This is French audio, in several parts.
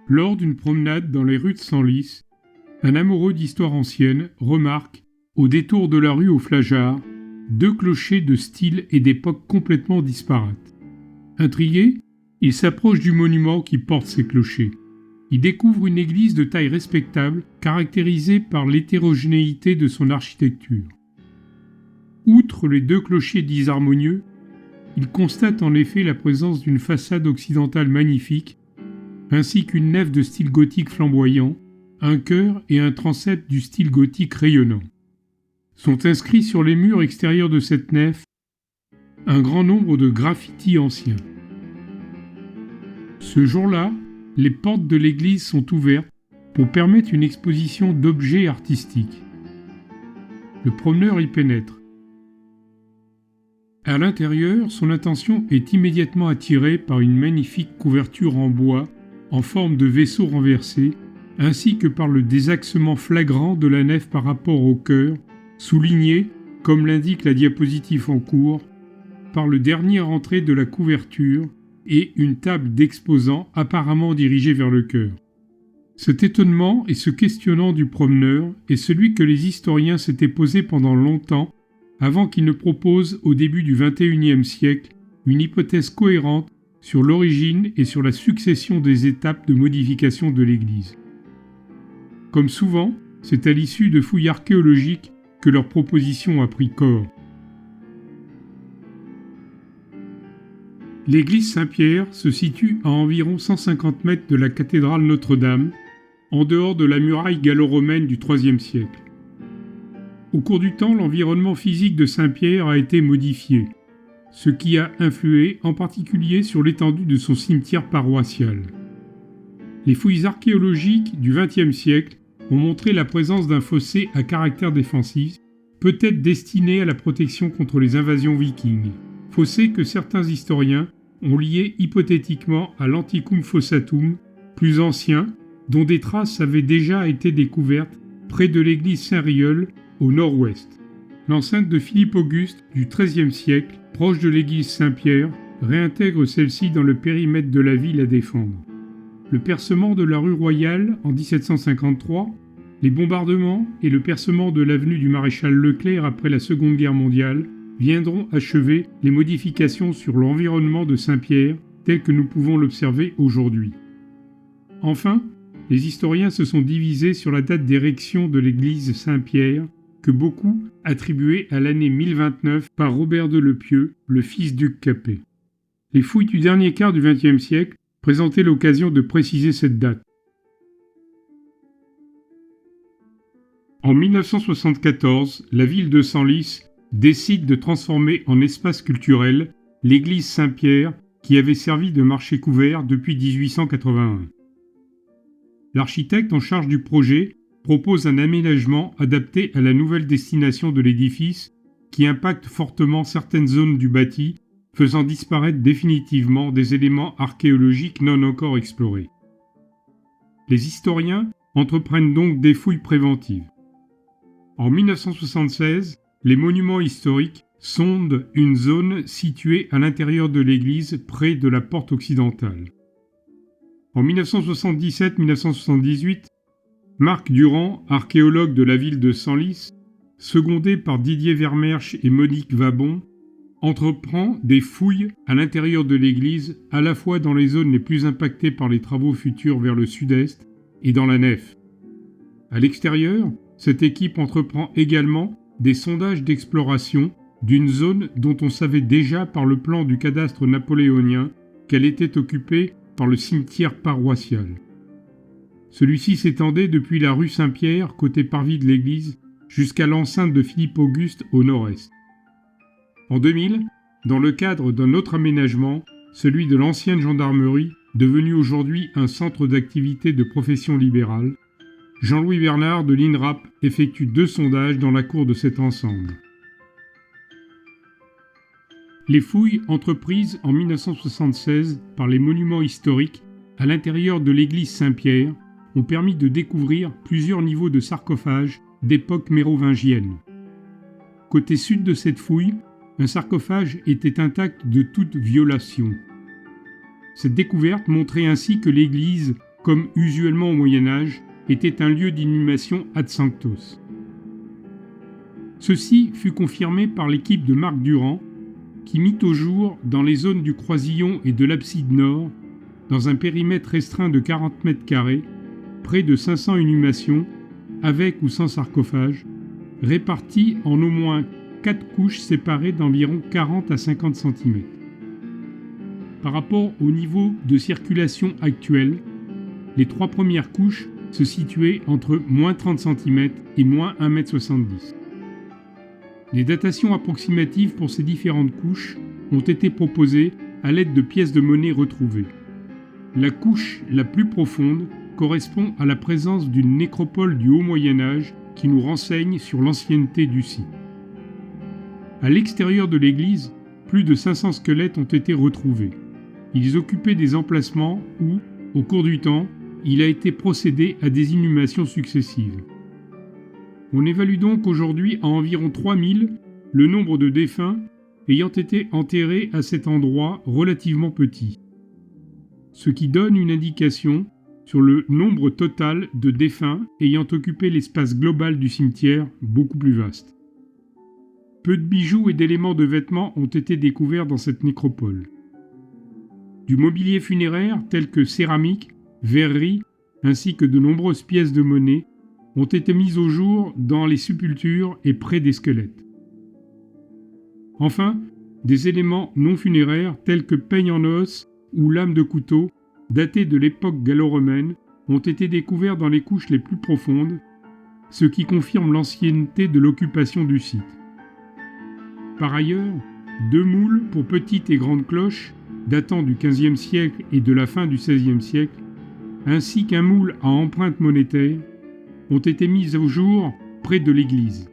Lors d'une promenade dans les rues de Senlis, un amoureux d'histoire ancienne remarque, au détour de la rue aux Flageards, deux clochers de style et d'époque complètement disparates. Intrigué, il s'approche du monument qui porte ces clochers. Il découvre une église de taille respectable, caractérisée par l'hétérogénéité de son architecture. Outre les deux clochers disharmonieux, il constate en effet la présence d'une façade occidentale magnifique, ainsi qu'une nef de style gothique flamboyant, un chœur et un transept du style gothique rayonnant. Sont inscrits sur les murs extérieurs de cette nef un grand nombre de graffitis anciens. Ce jour-là, les portes de l'église sont ouvertes pour permettre une exposition d'objets artistiques. Le promeneur y pénètre. À l'intérieur, son attention est immédiatement attirée par une magnifique couverture en bois en forme de vaisseau renversé, ainsi que par le désaxement flagrant de la nef par rapport au chœur, souligné, comme l'indique la diapositive en cours, par le dernier entrée de la couverture et une table d'exposants apparemment dirigée vers le chœur. Cet étonnement et ce questionnant du promeneur est celui que les historiens s'étaient posé pendant longtemps avant qu'ils ne proposent au début du XXIe siècle une hypothèse cohérente sur l'origine et sur la succession des étapes de modification de l'Église. Comme souvent, c'est à l'issue de fouilles archéologiques que leur proposition a pris corps. L'église Saint-Pierre se situe à environ 150 mètres de la cathédrale Notre-Dame, en dehors de la muraille gallo-romaine du IIIe siècle. Au cours du temps, l'environnement physique de Saint-Pierre a été modifié, ce qui a influé en particulier sur l'étendue de son cimetière paroissial. Les fouilles archéologiques du XXe siècle ont montré la présence d'un fossé à caractère défensif, peut-être destiné à la protection contre les invasions vikings, fossé que certains historiens ont lié hypothétiquement à l'Antiquum Fossatum, plus ancien, dont des traces avaient déjà été découvertes près de l'église Saint-Riol au nord-ouest. L'enceinte de Philippe Auguste du XIIIe siècle, proche de l'église Saint-Pierre, réintègre celle-ci dans le périmètre de la ville à défendre. Le percement de la rue Royale en 1753, les bombardements et le percement de l'avenue du Maréchal Leclerc après la Seconde Guerre mondiale viendront achever les modifications sur l'environnement de Saint-Pierre tel que nous pouvons l'observer aujourd'hui. Enfin, les historiens se sont divisés sur la date d'érection de l'église Saint-Pierre, que beaucoup attribuaient à l'année 1029 par Robert de Lepieux, le fils d'Hugues Capet. Les fouilles du dernier quart du XXe siècle présentaient l'occasion de préciser cette date. En 1974, la ville de Senlis décide de transformer en espace culturel l'église Saint-Pierre qui avait servi de marché couvert depuis 1881. L'architecte en charge du projet propose un aménagement adapté à la nouvelle destination de l'édifice qui impacte fortement certaines zones du bâti, faisant disparaître définitivement des éléments archéologiques non encore explorés. Les historiens entreprennent donc des fouilles préventives. En 1976, les monuments historiques sondent une zone située à l'intérieur de l'église près de la porte occidentale. En 1977-1978, Marc Durand, archéologue de la ville de Senlis, secondé par Didier Vermersch et Monique Vabon, entreprend des fouilles à l'intérieur de l'église, à la fois dans les zones les plus impactées par les travaux futurs vers le sud-est et dans la nef. À l'extérieur, cette équipe entreprend également des sondages d'exploration d'une zone dont on savait déjà par le plan du cadastre napoléonien qu'elle était occupée par le cimetière paroissial. Celui-ci s'étendait depuis la rue Saint-Pierre, côté parvis de l'église, jusqu'à l'enceinte de Philippe Auguste au nord-est. En 2000, dans le cadre d'un autre aménagement, celui de l'ancienne gendarmerie, devenu aujourd'hui un centre d'activité de profession libérale, Jean-Louis Bernard de l'INRAP effectue 2 sondages dans la cour de cet ensemble. Les fouilles entreprises en 1976 par les monuments historiques à l'intérieur de l'église Saint-Pierre ont permis de découvrir plusieurs niveaux de sarcophages d'époque mérovingienne. Côté sud de cette fouille, un sarcophage était intact de toute violation. Cette découverte montrait ainsi que l'église comme usuellement au Moyen-Âge, était un lieu d'inhumation ad sanctos. Ceci fut confirmé par l'équipe de Marc Durand, qui mit au jour, dans les zones du croisillon et de l'abside nord, dans un périmètre restreint de 40 mètres carrés, près de 500 inhumations, avec ou sans sarcophage, réparties en au moins 4 couches séparées d'environ 40 à 50 cm. Par rapport au niveau de circulation actuel, les 3 premières couches se situaient entre moins 30 cm et moins 1,70 m. Les datations approximatives pour ces différentes couches ont été proposées à l'aide de pièces de monnaie retrouvées. La couche la plus profonde correspond à la présence d'une nécropole du Haut Moyen Âge qui nous renseigne sur l'ancienneté du site. À l'extérieur de l'église, plus de 500 squelettes ont été retrouvés. Ils occupaient des emplacements où, au cours du temps, il a été procédé à des inhumations successives. On évalue donc aujourd'hui à environ 3000 le nombre de défunts ayant été enterrés à cet endroit relativement petit, ce qui donne une indication sur le nombre total de défunts ayant occupé l'espace global du cimetière beaucoup plus vaste. Peu de bijoux et d'éléments de vêtements ont été découverts dans cette nécropole. Du mobilier funéraire tel que céramique, verrerie, ainsi que de nombreuses pièces de monnaie ont été mises au jour dans les sépultures et près des squelettes. Enfin, des éléments non funéraires tels que peignes en os ou lames de couteau, datés de l'époque gallo-romaine, ont été découverts dans les couches les plus profondes, ce qui confirme l'ancienneté de l'occupation du site. Par ailleurs, 2 moules pour petites et grandes cloches, datant du XVe siècle et de la fin du XVIe siècle, ainsi qu'un moule à empreinte monétaire, ont été mises au jour près de l'église.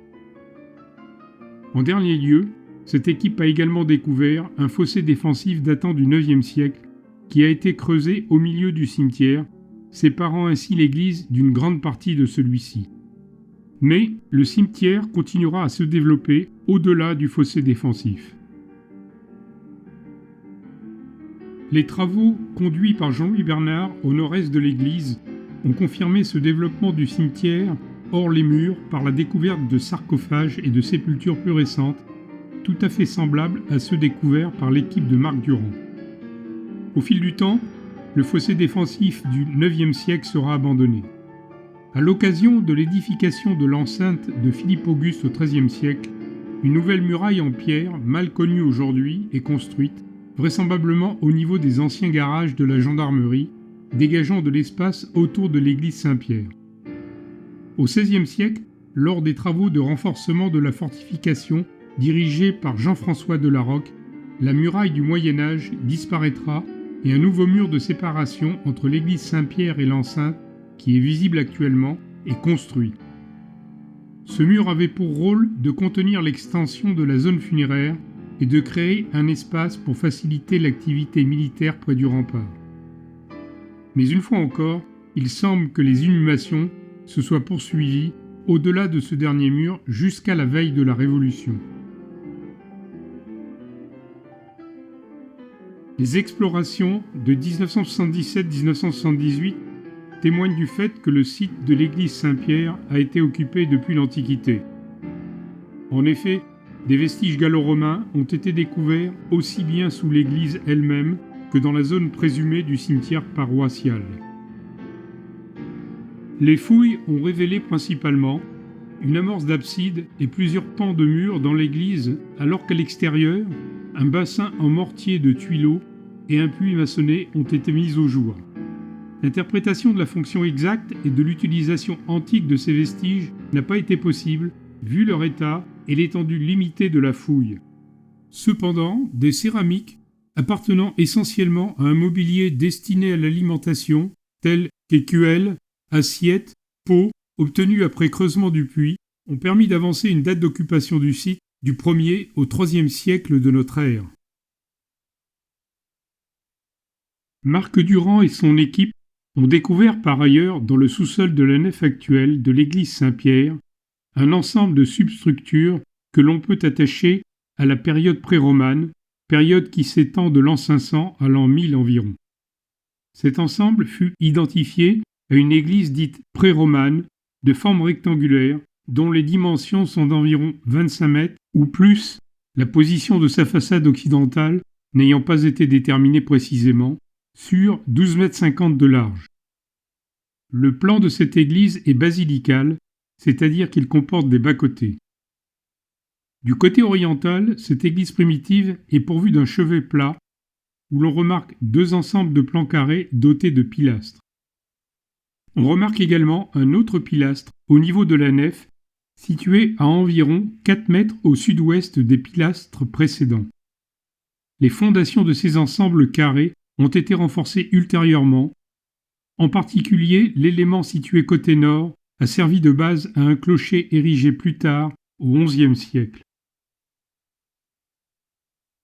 En dernier lieu, cette équipe a également découvert un fossé défensif datant du IXe siècle qui a été creusé au milieu du cimetière, séparant ainsi l'église d'une grande partie de celui-ci. Mais le cimetière continuera à se développer au-delà du fossé défensif. Les travaux conduits par Jean-Louis Bernard au nord-est de l'église ont confirmé ce développement du cimetière hors les murs par la découverte de sarcophages et de sépultures plus récentes, tout à fait semblables à ceux découverts par l'équipe de Marc Durand. Au fil du temps, le fossé défensif du IXe siècle sera abandonné. À l'occasion de l'édification de l'enceinte de Philippe Auguste au XIIIe siècle, une nouvelle muraille en pierre, mal connue aujourd'hui, est construite, vraisemblablement au niveau des anciens garages de la gendarmerie, dégageant de l'espace autour de l'église Saint-Pierre. Au XVIe siècle, lors des travaux de renforcement de la fortification dirigés par Jean-François de la Roque, la muraille du Moyen Âge disparaîtra et un nouveau mur de séparation entre l'église Saint-Pierre et l'enceinte, qui est visible actuellement, est construit. Ce mur avait pour rôle de contenir l'extension de la zone funéraire et de créer un espace pour faciliter l'activité militaire près du rempart. Mais une fois encore, il semble que les inhumations se soient poursuivies au-delà de ce dernier mur jusqu'à la veille de la Révolution. Les explorations de 1977-1978 témoignent du fait que le site de l'église Saint-Pierre a été occupé depuis l'Antiquité. En effet, des vestiges gallo-romains ont été découverts aussi bien sous l'église elle-même que dans la zone présumée du cimetière paroissial. Les fouilles ont révélé principalement une amorce d'abside et plusieurs pans de murs dans l'église, alors qu'à l'extérieur, un bassin en mortier de tuileaux et un puits maçonné ont été mis au jour. L'interprétation de la fonction exacte et de l'utilisation antique de ces vestiges n'a pas été possible, vu leur état et l'étendue limitée de la fouille. Cependant, des céramiques appartenant essentiellement à un mobilier destiné à l'alimentation, tels qu'écuelles, assiettes, pots, obtenus après creusement du puits, ont permis d'avancer une date d'occupation du site du 1er au 3e siècle de notre ère. Marc Durand et son équipe ont découvert par ailleurs dans le sous-sol de la nef actuelle de l'église Saint-Pierre un ensemble de substructures que l'on peut attacher à la période pré-romane, période qui s'étend de l'an 500 à l'an 1000 environ. Cet ensemble fut identifié à une église dite pré-romane, de forme rectangulaire, dont les dimensions sont d'environ 25 mètres ou plus, la position de sa façade occidentale n'ayant pas été déterminée précisément, sur 12,50 mètres de large. Le plan de cette église est basilical, c'est-à-dire qu'il comporte des bas-côtés. Du côté oriental, cette église primitive est pourvue d'un chevet plat, où l'on remarque deux ensembles de plans carrés dotés de pilastres. On remarque également un autre pilastre au niveau de la nef, situé à environ 4 mètres au sud-ouest des pilastres précédents. Les fondations de ces ensembles carrés ont été renforcées ultérieurement. En particulier, l'élément situé côté nord a servi de base à un clocher érigé plus tard, au XIe siècle.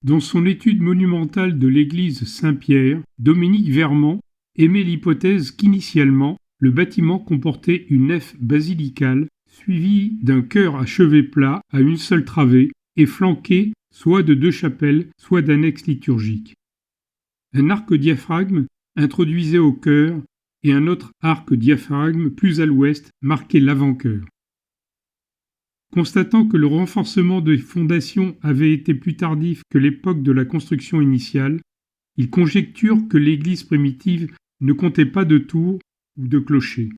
Dans son étude monumentale de l'église Saint-Pierre, Dominique Vermand émet l'hypothèse qu'initialement, le bâtiment comportait une nef basilicale suivie d'un chœur à chevet plat à une seule travée et flanqué soit de 2 chapelles, soit d'annexes liturgiques. Un arc-diaphragme introduisait au chœur et un autre arc-diaphragme plus à l'ouest marquait l'avant-chœur. Constatant que le renforcement des fondations avait été plus tardif que l'époque de la construction initiale, il conjecture que l'église primitive ne comptait pas de tour ou de clocher.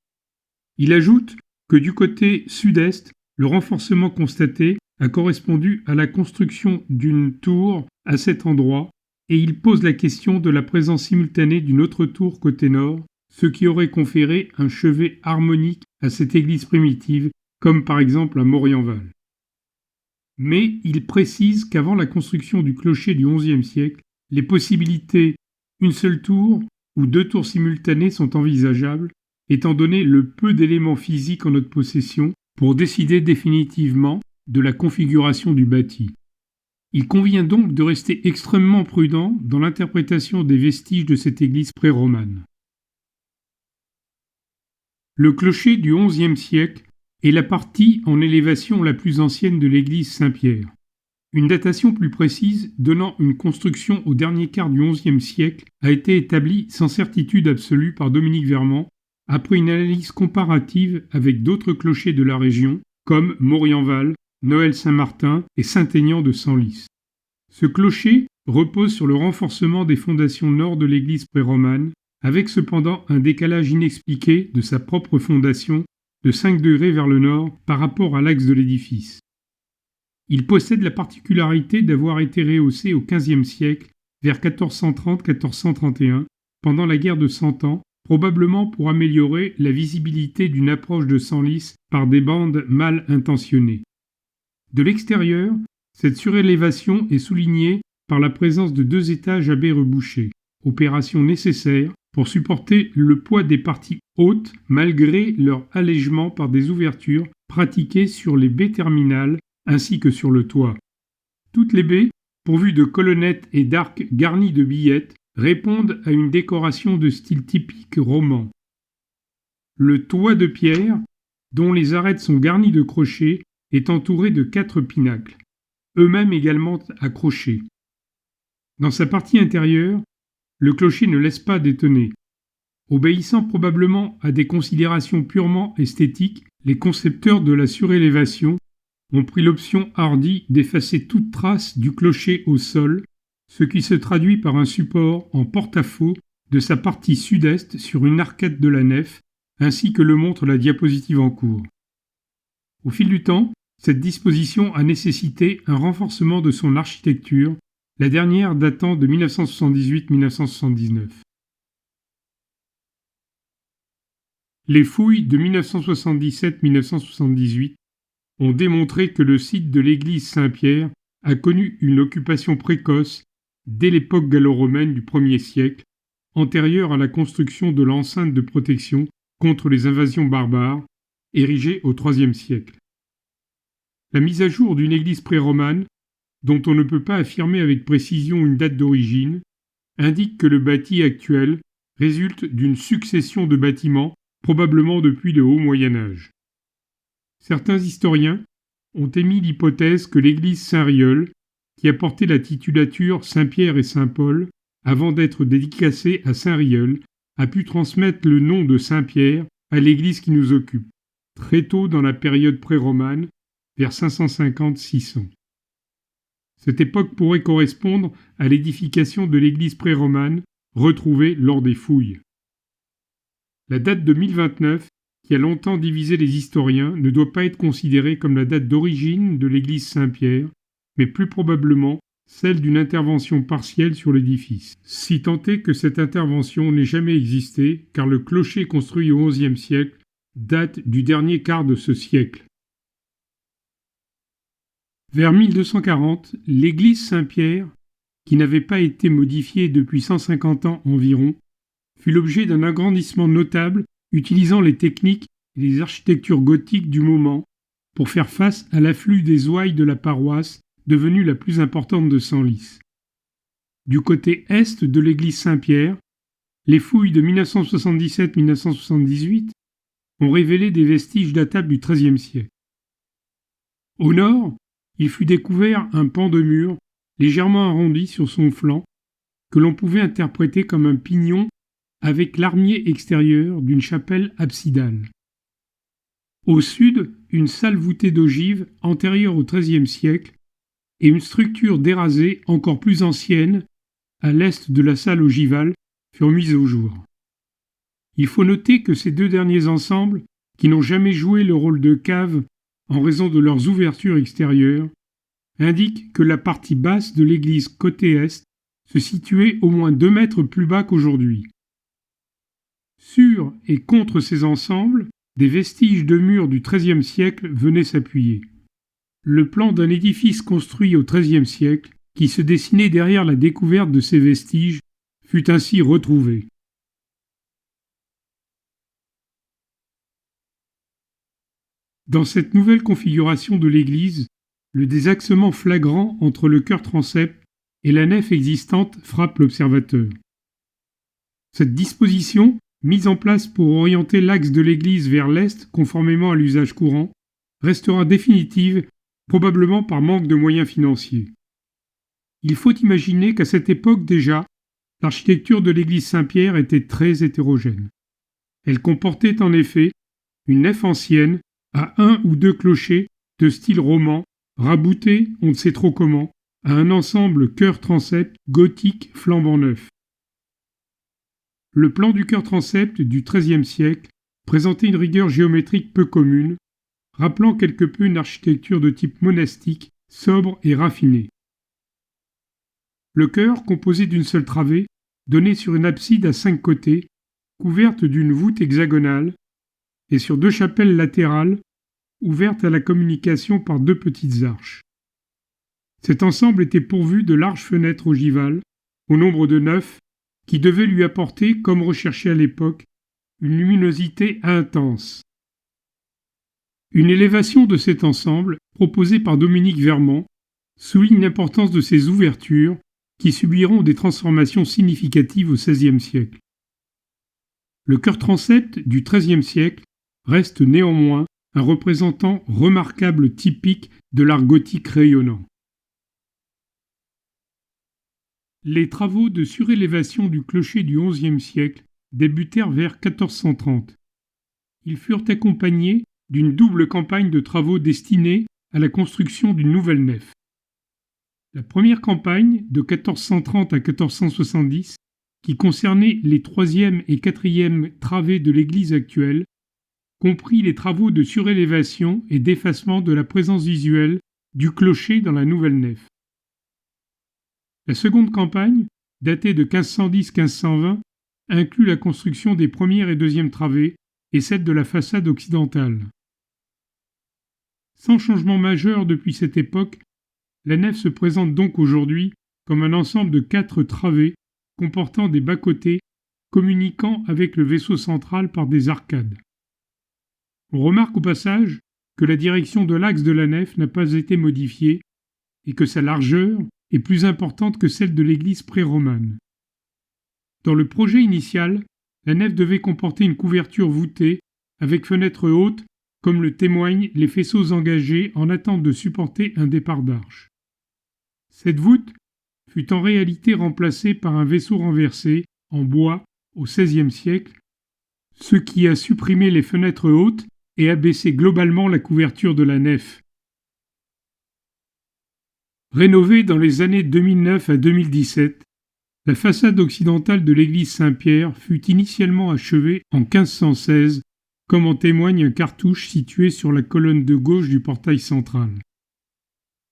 Il ajoute que du côté sud-est, le renforcement constaté a correspondu à la construction d'une tour à cet endroit, et il pose la question de la présence simultanée d'une autre tour côté nord, ce qui aurait conféré un chevet harmonique à cette église primitive, comme par exemple à Morienval. Mais il précise qu'avant la construction du clocher du XIe siècle, les possibilités une seule tour ou 2 tours simultanées sont envisageables, étant donné le peu d'éléments physiques en notre possession pour décider définitivement de la configuration du bâti. Il convient donc de rester extrêmement prudent dans l'interprétation des vestiges de cette église pré-romane. Le clocher du XIe siècle est la partie en élévation la plus ancienne de l'église Saint-Pierre. Une datation plus précise, donnant une construction au dernier quart du XIe siècle, a été établie sans certitude absolue par Dominique Vermand, après une analyse comparative avec d'autres clochers de la région, comme Morienval, Noël-Saint-Martin et Saint-Aignan de Senlis. Ce clocher repose sur le renforcement des fondations nord de l'église pré-romane, avec cependant un décalage inexpliqué de sa propre fondation de 5 degrés vers le nord par rapport à l'axe de l'édifice. Il possède la particularité d'avoir été rehaussé au XVe siècle, vers 1430-1431, pendant la guerre de Cent Ans, probablement pour améliorer la visibilité d'une approche de Senlis par des bandes mal intentionnées. De l'extérieur, cette surélévation est soulignée par la présence de 2 étages à baies rebouchées, opération nécessaire pour supporter le poids des parties hautes malgré leur allègement par des ouvertures pratiquées sur les baies terminales ainsi que sur le toit. Toutes les baies, pourvues de colonnettes et d'arcs garnis de billettes, répondent à une décoration de style typique roman. Le toit de pierre, dont les arêtes sont garnies de crochets, est entouré de 4 pinacles, eux-mêmes également accrochés. Dans sa partie intérieure, le clocher ne laisse pas d'étonner. Obéissant probablement à des considérations purement esthétiques, les concepteurs de la surélévation ont pris l'option hardie d'effacer toute trace du clocher au sol, ce qui se traduit par un support en porte-à-faux de sa partie sud-est sur une arcade de la nef, ainsi que le montre la diapositive en cours. Au fil du temps, cette disposition a nécessité un renforcement de son architecture, la dernière datant de 1978-1979. Les fouilles de 1977-1978 ont démontré que le site de l'église Saint-Pierre a connu une occupation précoce dès l'époque gallo-romaine du 1er siècle, antérieure à la construction de l'enceinte de protection contre les invasions barbares, érigée au IIIe siècle. La mise à jour d'une église pré-romane, dont on ne peut pas affirmer avec précision une date d'origine, indique que le bâti actuel résulte d'une succession de bâtiments, probablement depuis le Haut Moyen Âge. Certains historiens ont émis l'hypothèse que l'église Saint-Riol, qui a porté la titulature Saint-Pierre et Saint-Paul, avant d'être dédicacée à Saint-Riol, a pu transmettre le nom de Saint-Pierre à l'église qui nous occupe, très tôt dans la période pré-romane, vers 550-600. Cette époque pourrait correspondre à l'édification de l'église pré-romane retrouvée lors des fouilles. La date de 1029, qui a longtemps divisé les historiens, ne doit pas être considérée comme la date d'origine de l'église Saint-Pierre, mais plus probablement celle d'une intervention partielle sur l'édifice. Si tant est que cette intervention n'ait jamais existé, car le clocher construit au XIe siècle date du dernier quart de ce siècle. Vers 1240, l'église Saint-Pierre, qui n'avait pas été modifiée depuis 150 ans environ, fut l'objet d'un agrandissement notable utilisant les techniques et les architectures gothiques du moment pour faire face à l'afflux des ouailles de la paroisse devenue la plus importante de Senlis. Du côté est de l'église Saint-Pierre, les fouilles de 1977-1978 ont révélé des vestiges datables du XIIIe siècle. Au nord, il fut découvert un pan de mur légèrement arrondi sur son flanc que l'on pouvait interpréter comme un pignon avec l'armier extérieur d'une chapelle absidale. Au sud, une salle voûtée d'ogives antérieure au XIIIe siècle et une structure dérasée encore plus ancienne à l'est de la salle ogivale furent mises au jour. Il faut noter que ces deux derniers ensembles, qui n'ont jamais joué le rôle de cave en raison de leurs ouvertures extérieures, indiquent que la partie basse de l'église côté est se situait au moins 2 mètres plus bas qu'aujourd'hui. Sur et contre ces ensembles, des vestiges de murs du XIIIe siècle venaient s'appuyer. Le plan d'un édifice construit au XIIIe siècle, qui se dessinait derrière la découverte de ces vestiges, fut ainsi retrouvé. Dans cette nouvelle configuration de l'église, le désaxement flagrant entre le chœur transept et la nef existante frappe l'observateur. Cette disposition, mise en place pour orienter l'axe de l'église vers l'est conformément à l'usage courant, restera définitive, probablement par manque de moyens financiers. Il faut imaginer qu'à cette époque déjà, l'architecture de l'église Saint-Pierre était très hétérogène. Elle comportait en effet une nef ancienne à 1 ou 2 clochers de style roman, raboutés on ne sait trop comment, à un ensemble chœur-transept gothique flambant neuf. Le plan du chœur-transept du XIIIe siècle présentait une rigueur géométrique peu commune, rappelant quelque peu une architecture de type monastique, sobre et raffinée. Le chœur, composé d'une seule travée, donnait sur une abside à 5 côtés, couverte d'une voûte hexagonale, et sur 2 chapelles latérales, ouvertes à la communication par 2 petites arches. Cet ensemble était pourvu de larges fenêtres ogivales, au nombre de 9, qui devaient lui apporter, comme recherché à l'époque, une luminosité intense. Une élévation de cet ensemble, proposée par Dominique Vermand, souligne l'importance de ces ouvertures qui subiront des transformations significatives au XVIe siècle. Le chœur transept du XIIIe siècle reste néanmoins un représentant remarquable typique de l'art gothique rayonnant. Les travaux de surélévation du clocher du XIe siècle débutèrent vers 1430. Ils furent accompagnés d'une double campagne de travaux destinés à la construction d'une nouvelle nef. La première campagne, de 1430 à 1470, qui concernait les 3e et 4e travées de l'église actuelle, comprit les travaux de surélévation et d'effacement de la présence visuelle du clocher dans la nouvelle nef. La seconde campagne, datée de 1510-1520, inclut la construction des premières et deuxièmes travées et celle de la façade occidentale. Sans changement majeur depuis cette époque, la nef se présente donc aujourd'hui comme un ensemble de 4 travées comportant des bas-côtés communiquant avec le vaisseau central par des arcades. On remarque au passage que la direction de l'axe de la nef n'a pas été modifiée et que sa largeur est plus importante que celle de l'église pré-romane. Dans le projet initial, la nef devait comporter une couverture voûtée avec fenêtres hautes, comme le témoignent les faisceaux engagés en attente de supporter un départ d'arche. Cette voûte fut en réalité remplacée par un vaisseau renversé en bois au XVIe siècle, ce qui a supprimé les fenêtres hautes et abaissé globalement la couverture de la nef. Rénovée dans les années 2009 à 2017, la façade occidentale de l'église Saint-Pierre fut initialement achevée en 1516, comme en témoigne un cartouche situé sur la colonne de gauche du portail central.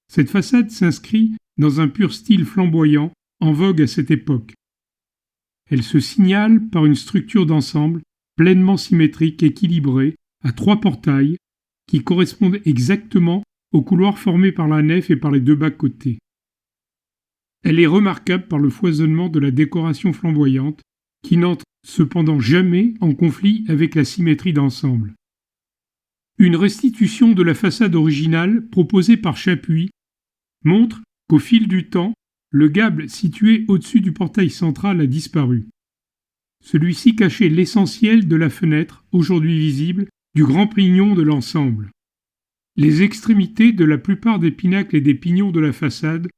Cette façade s'inscrit dans un pur style flamboyant, en vogue à cette époque. Elle se signale par une structure d'ensemble pleinement symétrique, équilibrée, à 3 portails, qui correspondent exactement au couloir formé par la nef et par les 2 bas-côtés. Elle est remarquable par le foisonnement de la décoration flamboyante, qui n'entre cependant jamais en conflit avec la symétrie d'ensemble. Une restitution de la façade originale proposée par Chapuis montre qu'au fil du temps, le gable situé au-dessus du portail central a disparu. Celui-ci cachait l'essentiel de la fenêtre, aujourd'hui visible, du grand pignon de l'ensemble. Les extrémités de la plupart des pinacles et des pignons de la façade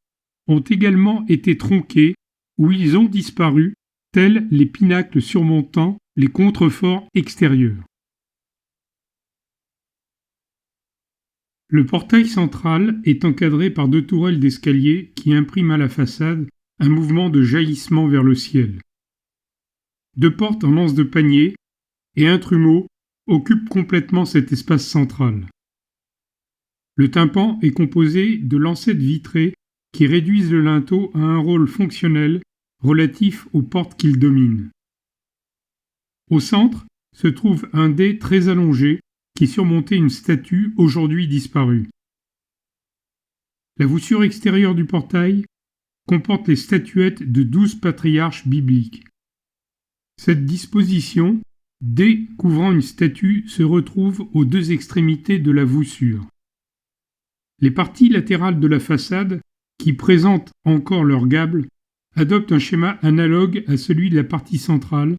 ont également été tronqués ou ils ont disparu, tels les pinacles surmontant les contreforts extérieurs. Le portail central est encadré par 2 tourelles d'escalier qui impriment à la façade un mouvement de jaillissement vers le ciel. 2 portes en anse de panier et un trumeau occupent complètement cet espace central. Le tympan est composé de lancettes vitrées qui réduisent le linteau à un rôle fonctionnel relatif aux portes qu'il domine. Au centre se trouve un dé très allongé qui surmontait une statue aujourd'hui disparue. La voussure extérieure du portail comporte les statuettes de 12 patriarches bibliques. Cette disposition, dé couvrant une statue, se retrouve aux 2 extrémités de la voussure. Les parties latérales de la façade, qui présentent encore leur gable, adoptent un schéma analogue à celui de la partie centrale,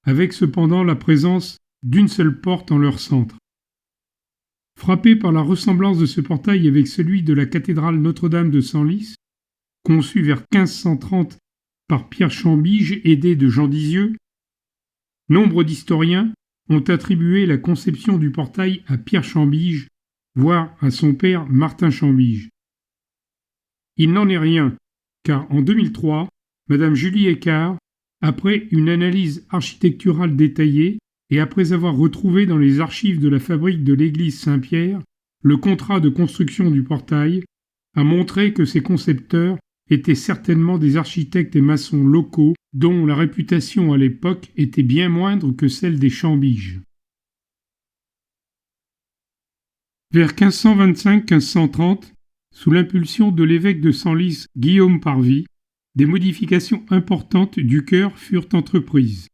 avec cependant la présence d'une seule porte en leur centre. Frappé par la ressemblance de ce portail avec celui de la cathédrale Notre-Dame de Senlis, conçu vers 1530 par Pierre Chambige, aidé de Jean d'Izieux, nombre d'historiens ont attribué la conception du portail à Pierre Chambige, voire à son père Martin Chambige. Il n'en est rien, car en 2003, Madame Julie Écart, après une analyse architecturale détaillée et après avoir retrouvé dans les archives de la fabrique de l'église Saint-Pierre le contrat de construction du portail, a montré que ses concepteurs étaient certainement des architectes et maçons locaux dont la réputation à l'époque était bien moindre que celle des Chambige. Vers 1525-1530, sous l'impulsion de l'évêque de Senlis Guillaume Parvis, des modifications importantes du chœur furent entreprises.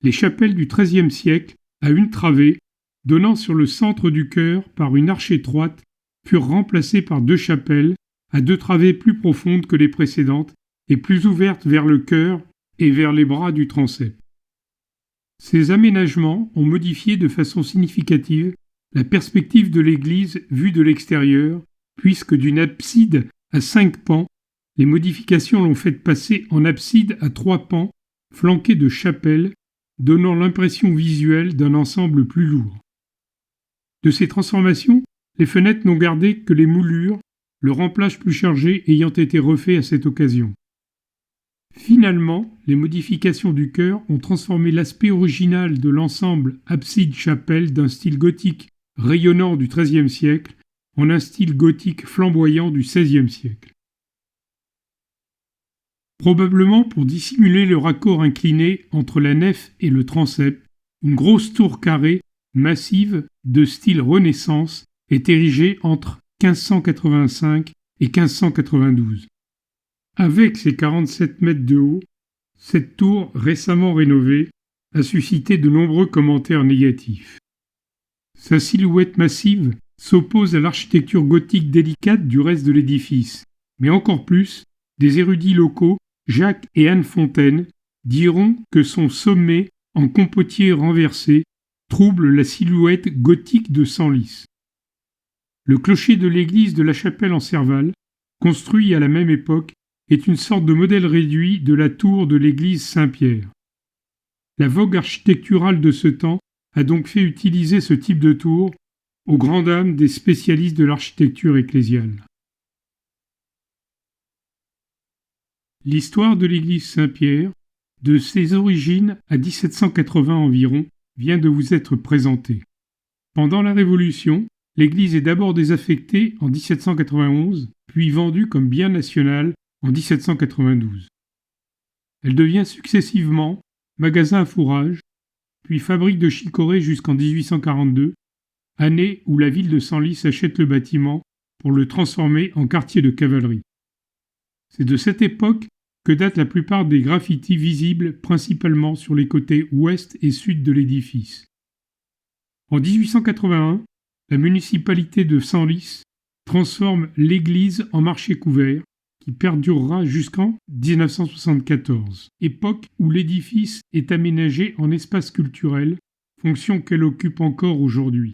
Les chapelles du XIIIe siècle, à une travée, donnant sur le centre du chœur par une arche étroite, furent remplacées par 2 chapelles, à 2 travées plus profondes que les précédentes et plus ouvertes vers le chœur et vers les bras du transept. Ces aménagements ont modifié de façon significative la perspective de l'église vue de l'extérieur, puisque d'une abside à 5 pans, les modifications l'ont faite passer en abside à 3 pans, flanquée de chapelles, donnant l'impression visuelle d'un ensemble plus lourd. De ces transformations, les fenêtres n'ont gardé que les moulures, le remplage plus chargé ayant été refait à cette occasion. Finalement, les modifications du chœur ont transformé l'aspect original de l'ensemble abside-chapelle d'un style gothique rayonnant du XIIIe siècle en un style gothique flamboyant du XVIe siècle. Probablement pour dissimuler le raccord incliné entre la nef et le transept, une grosse tour carrée, massive, de style Renaissance, est érigée entre 1585 et 1592. Avec ses 47 mètres de haut, cette tour récemment rénovée a suscité de nombreux commentaires négatifs. Sa silhouette massive s'oppose à l'architecture gothique délicate du reste de l'édifice, mais encore plus, des érudits locaux, Jacques et Anne Fontaine, diront que son sommet, en compotier renversé, trouble la silhouette gothique de Senlis. Le clocher de l'église de la Chapelle en Serval, construit à la même époque, est une sorte de modèle réduit de la tour de l'église Saint-Pierre. La vogue architecturale de ce temps a donc fait utiliser ce type de tour aux grandes dames des spécialistes de l'architecture ecclésiale. L'histoire de l'église Saint-Pierre, de ses origines à 1780 environ, vient de vous être présentée. Pendant la Révolution, l'église est d'abord désaffectée en 1791, puis vendue comme bien national en 1792. Elle devient successivement magasin à fourrage, puis fabrique de chicorées jusqu'en 1842, année où la ville de Senlis achète le bâtiment pour le transformer en quartier de cavalerie. C'est de cette époque que datent la plupart des graffitis visibles principalement sur les côtés ouest et sud de l'édifice. En 1881, la municipalité de Senlis transforme l'église en marché couvert qui perdurera jusqu'en 1974, époque où l'édifice est aménagé en espace culturel, fonction qu'elle occupe encore aujourd'hui.